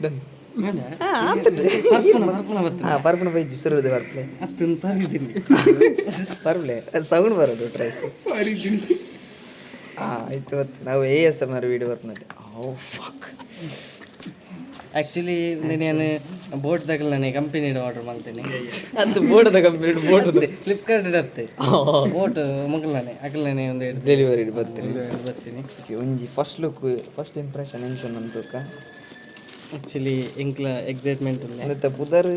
done ಪರ್ಪುನ ಬೈಜಿ ಸುರುದು ಬರ್ಪ್ಲೆ ಬರ್ಪ್ಲೆ ಸೌಂಡ್ ಬರೋದು ಟ್ರೈಸ್ ಆಯ್ತು ಗೊತ್ತು ನಾವು ASMR ವೀಡಿಯೋ ಬರ್ಪುನದೆ ಓ ಫಕ್ ಆ್ಯಕ್ಚುಲಿ ನಾನು ಬೋಟ್ದಾಗ ನಾನು ಕಂಪನಿಡ್ ಆರ್ಡರ್ ಮಾಡ್ತೀನಿ ಅದು ಬೋಟದ ಕಂಪ್ಲೀಟ್ ಬೋಟ್ ಫ್ಲಿಪ್ಕಾರ್ಟ್ ಇಡತ್ತೆ ಬೋಟ್ ಮಕ್ಕಳೇ ಅಕ್ಕಲೇ ಒಂದು ಡೆಲಿವರಿ ಬರ್ತೀನಿ ಬರ್ತೀನಿ ಒಂಜಿ ಫಸ್ಟ್ ಲುಕ್ ಫಸ್ಟ್ ಇಂಪ್ರೆಷನ್ ಎನ್ಶನ್ ಅಂತಕ ಆ್ಯಕ್ಚುಲಿ ಇಂಕ್ಲ ಎಕ್ಸೈಟ್ಮೆಂಟ್ ಇಲ್ಲ ಮತ್ತೆ ಪುದರ್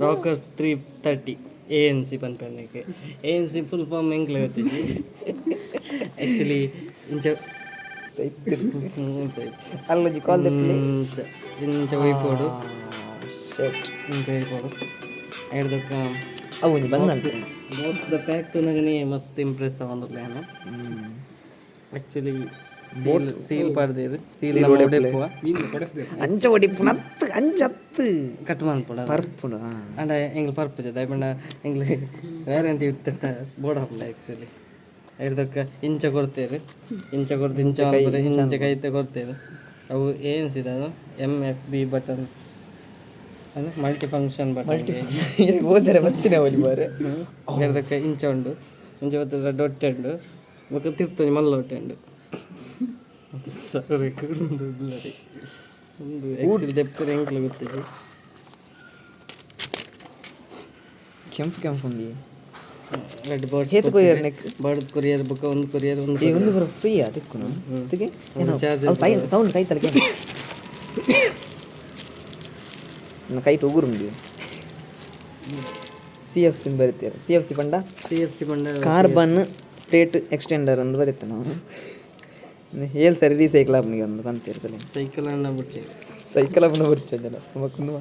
ರಾಕರ್ಸ್ 330 ANC ಪನ್ಪೆನ್ನಕ್ಕೆ ANC ಫುಲ್ ಫಾರ್ಮ್ ಎಂಕ್ಲ ಗೊತ್ತಿದ್ದಿ ಆ್ಯಕ್ಚುಲಿ ಇಂಚ ಅಲ್ಲಜಿ ಕಾಲ್ ಇಂಚ ಒಯ್ಪೋಡು ಇಂಚ ಒಯ್ಪೋಡು ಹಿಡ್ದಕ್ಕ ಅವು ಬಂದ ಬಾಕ್ಸ್ದ ಪ್ಯಾಕ್ ನನಗೆ ಮಸ್ತ್ ಇಂಪ್ರೆಸ್ ಆಗೊಂದಿಲ್ಲ ನಾನು ಆ್ಯಕ್ಚುಲಿ ಸೀಲ್ ಪಡ್ದೇರು ಸೀಲ್ ಹೊಡೆಪುವ ಅಂಚ ಹೊಡಿಪುನ ಅಂಚತ್ತು ಕಟ್ ಮಾಡ್ಪುಡ ಪರ್ಪುನ ಅಂಡ ಎಂಗ್ಳು ಪರ್ಪು ಜದ ಪಂಡ ಎಂಗ್ಳು ವ್ಯಾರಂಟಿ ಇತ್ತ ಬೋರ್ಡ್ ಹಾಪುಂಡ ಆ್ಯಕ್ಚುಲಿ ಹಿಡ್ದಕ್ಕ ಇಂಚ ಕೊಡ್ತೇವೆ ಇಂಚ ಕೊಡ್ದು ಇಂಚ ಕೈತೆ ಕೊಡ್ತೇವೆ ಅವು ಏನ್ಸಿದ ಅದು MFB ಬಟನ್ ಅದು ಮಲ್ಟಿ ಫಂಕ್ಷನ್ ಬಟನ್ ಓದರೆ ಬರ್ತೀನಿ ಅವಳಿ ಬಾರೆ ಹಿಡ್ದಕ್ಕ ಇಂಚ ಉಂಡು ಇಂಚ ಗೊತ್ತಿಲ್ಲ ಡೊಟ್ಟೆ ಉಂಡು ಮತ್ತು ತಿರ್ತದೆ ಮಲ್ಲ ಹೊಟ್ಟೆ ಉಂಡು ಒಂದು ಆ್ಯಕ್ಚುಲಿ ದೆಪ್ಪರೆ ಎಂಕ್ಲು ಗೊತ್ತಿದೆ ಕೆಂಪು ಉಂಡಿ ರೆಡ್ ಬರ್ಡ್ ಹೇತು ಕೊರಿಯರ್ ನೆಕ್ ಬರ್ಡ್ ಕೊರಿಯರ್ ಬುಕ್ಕ ಒಂದು ಕೊರಿಯರ್ ಒಂದು ಬರೋ ಫ್ರೀ ಅದಕ್ಕೂ ಅದಕ್ಕೆ ಚಾರ್ಜ್ ಸೌಂಡ್ ಕೈ ತಲಕೆ ನನ್ನ ಕೈಟ್ ಉಗುರುಂಡಿ CFC ಬರೀತಾರೆ CFC ಪಂಡ ಕಾರ್ಬನ್ ಪ್ಲೇಟ್ ಎಕ್ಸ್ಟೆಂಡರ್ ಒಂದು ಬರುತ್ತೆ ನಾವು ಹೇಳಿ ಸರಿ ರೀಸೈಕಲ್ ಆಪ್ನಿಗೆ ಒಂದು ಬಂತಿರ್ತದೆ ಸೈಕಲ್ ಅನ್ನ ಬಿಡ್ಚೆ ಸೈಕಲ್ ಅಪ್ಪನ ಬರ್ಚೆ ಜನ ಮಕ್ಕಳು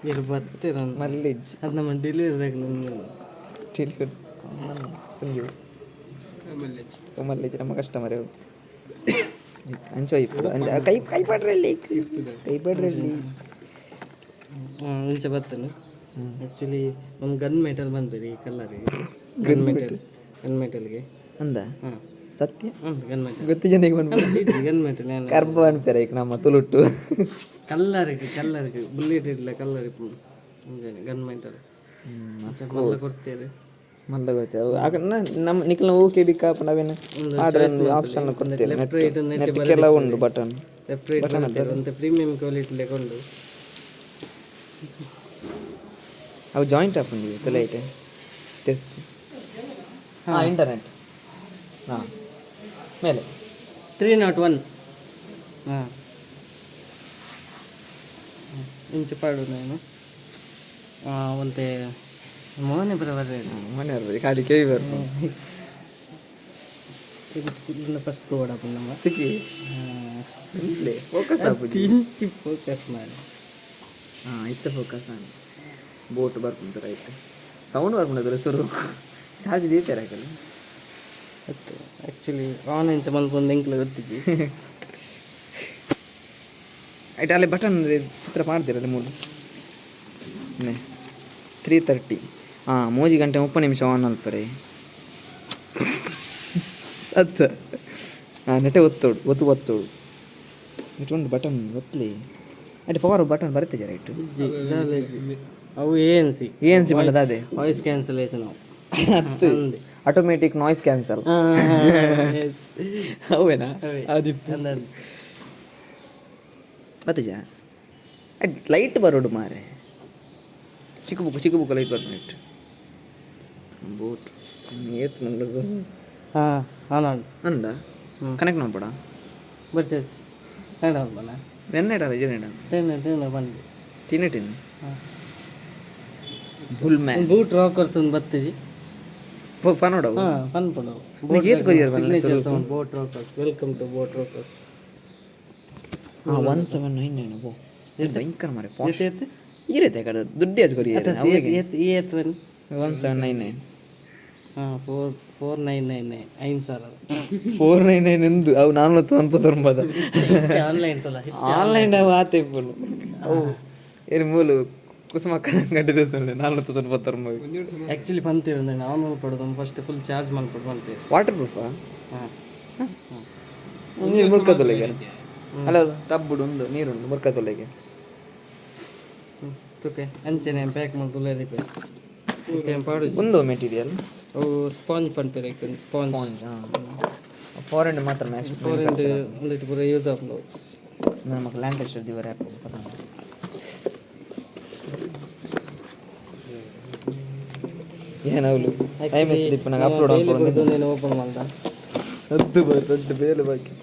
ಇಲ್ಲಿ ಬರ್ತೀರ ಮಲ್ಲಿಜ್ ಅದು ನಮ್ಮ ಡೆಲಿವರಿದಾಗ ಮಲ್ಲಿಜ್ ನಮ್ಮ ಕಸ್ಟಮರ್ ಅಂಚೋ ಇಪ್ಪಡು ಕೈ ಕೈ ಪಡ್ರಲ್ಲಿ ಕೈ ಪಡ್ರಲ್ಲಿ ಮುಂಚೆ ಬರ್ತಾನೆ ಆ್ಯಕ್ಚುಲಿ ನಮ್ಮ ಗನ್ ಮೆಟಲ್ ಬಂದ್ರಿ ಕಲ್ಲರಿಗೆ ಗನ್ ಮೆಟಲ್ಗೆ ಅಂದ ಹಾಂ ಸತ್ಯ ಗನ್ ಮೆಟಲ್ ಗೊತ್ತಿ ಜನಕ್ಕೆ ಬಂದು ಗನ್ ಮೆಟಲ್ ಕರ್ಬ ಅನ್ಪೇರ ಈಗ ನಮ್ಮ ತುಳುಟ್ಟು ಕಲ್ಲರಿಗೆ ಬುಲೆಟ್ ಇಡಲ ಕಲ್ಲರಿ ಮುಂಜಾನೆ ಗನ್ ಮೆಟಲ್ ಮಲ್ಲ ಕೊಡ್ತೇವೆ ಮಲ್ಲ ಗೊತ್ತೇವೆ ಆಗ ನಮ್ಮ ನಿಖಿಲ್ ಓಕೆ ಬಿಕಾಪ್ ನಾವೇನು ಆರ್ಡರ್ ಆಪ್ಷನ್ ಕೊಡ್ತೇವೆ ನೆಟ್ಗೆಲ್ಲ ಉಂಡು ಬಟನ್ ಲೆಫ್ಟ್ ರೈಟ್ ಅಂತ ಪ್ರೀಮಿಯಂ ಕ್ವಾಲಿಟಿ ಲೆಕೊಂಡು ಅವು ಜಾಯಿಂಟ್ ಆಪ್ ಉಂಡು ತೊಲೈಟ್ ಹಾಂ ಇಂಟರ್ನೆಟ್ ಹಾಂ ಮೇಲೆ 301 ಹಾಂ ಇಂಚು ಪಾಡು ನಾನು ಒಂತೆ ಮೋನೆ ಬರಬಾರ್ದು ಮನೆ ಬರ್ಬೋದು ಖಾಲಿ ಕೇಳಿ ಬರ್ಬೋದು ಫಸ್ಟ್ ಬೋರ್ಡ್ ನಮ್ಮ ತಿಕ್ಕಿ ಫೋಕಸ್ ಆಗ್ಬೋದು ಇಂಚು ಫೋಕಸ್ ಮಾಡಿ ಹಾಂ ಇತ್ತ ಫೋಕಸ್ ಆನ್ ಬೋಟ್ ಬರ್ಕೊಂತ ರೈಟ್ ಸೌಂಡ್ ಬರ್ಕೊಂಡ್ರೆ ಸುರು ಚಾರ್ಜ್ ದೀತಾರೆ ಹಾಕಲ್ಲ ಆ್ಯಕ್ಚುಲಿ ಆನ್ಲೈನ್ ಮಲ್ಕೊಂಡು ಎಂಕ್ಲು ಗೊತ್ತಿದ್ದಿ ಆಯ್ತು ಅಲ್ಲಿ ಬಟನ್ ಚಿತ್ರ ಮಾಡ್ತೀರಲ್ಲಿ ಮೂರು 330 ಹಾಂ 3 ಗಂಟೆ 30 ನಿಮಿಷ ಆನ್ ಅಲ್ಪರೆ ಅದು ಹಾಂ ನೆಟ್ಟೆ ಒತ್ತೋಡು ಇಟ್ಟುಕೊಂಡು ಬಟನ್ ಒತ್ತಲಿ ಅದೇ ಪವರ್ ಬಟನ್ ಬರುತ್ತೆ ರೈಟು ಅವು ANC ಮಾಡೋದು ಅದೇ ವಾಯ್ಸ್ ಕ್ಯಾನ್ಸಲೇಷನ್ ಅದು ಆಟೋಮೆಟಿಕ್ ನಾಯ್ಸ್ ಕ್ಯಾನ್ಸಲ್ ಅವೇನಾ ಅದು ಬತ್ತಜ ಲೈಟ್ ಬರೋಡು ಮಾರೆ ಚಿಕ್ಕ ಬುಕ್ ಲೈಟ್ ಬರ್ಬೇಕು ಬೋಟ್ ಏತ್ ಮಂಗ್ಳೂರು ಹಾಂ ಅಂಡ ಕನೆಕ್ಟ್ ಮಾಡ್ಬೇಡ ಬರ್ತೀವಿ ಬಣ್ಣ ಎಣ್ಣೆಡ ಟ್ರೈನ್ ಬಂದು ತಿನ್ನಿ ಫುಲ್ ಮ್ಯಾನ್ ಬೂಟ್ ರಾಕರ್ಸ್ ಒಂದು ಬತ್ತಿಜಿ ಪನ್ನೋಡ ಫನ್ ಪಡೋ ಏತ್ courier boAt Rockerz welcome to boAt Rockerz 1799 ಬೋ ಭಯಂಕರ ಮಾರೆ ಇರತ್ತೆ ಕಡೆ ದುಡ್ಡು ಅದು ಕೊರಿಯರ್ 1799 ಹಾಂ 4999 499 ಎಂದು ಅವು 499 ಆನ್ಲೈನ್ ಅವು ಆತೆ ಫುಲ್ ಅವು ಏನು ಮೂಲು ಕುಸುಮಕ್ಕ ಗಡ್ಡಿದೆ 499 ಆ್ಯಕ್ಚುಲಿ ಬಂತೀರ ನಾನು ಪಡೋದು ಫಸ್ಟ್ ಫುಲ್ ಚಾರ್ಜ್ ಮಾಡ್ಕೊಡು ಬಂತೀವಿ ವಾಟರ್ ಪ್ರೂಫಾ ಹಾಂ ನೀರು ಮುಳ್ಕೋದಿಲ್ಲ ಈಗ ಅಲ್ಲ ಟಬ್ಬುಡು ಒಂದು ನೀರುಂಡು ಮುರ್ಕ ತೊಲೆಗೆ ತುಕೆ ಅಂಚನೆ ಪ್ಯಾಕ್ ಮಾಡಿ ತುಲೆದಿಪ್ಪೆ ಇತ್ತೇನು ಪಾಡು ಒಂದು ಮೆಟೀರಿಯಲ್ ಅವು ಸ್ಪಾಂಜ್ ಪನ್ಪೆರ್ ಇಕ್ಕೊಂಡು ಸ್ಪಾಂಜ್ ಫಾರೆನ್ ಮಾತ್ರ ಮ್ಯಾಚ್ ಫಾರೆನ್ ಒಂದಿಟ್ಟು ಪೂರ ಯೂಸ್ ಆಪುಂಡು ನಮಗೆ ಲ್ಯಾಂಕೇಶರ್ ದಿವರ ಆ್ಯಪ್ ಏನವಳು ಐ ಮೆಸ್ ದಿಪ್ಪ ನಂಗೆ ಅಪ್ಲೋಡ್ ಮಾಡ್ಕೊಂಡು ಓಪನ್ ಮಾಡ್ದ ಸದ್ದು ಬೇಲು ಬಾಕಿ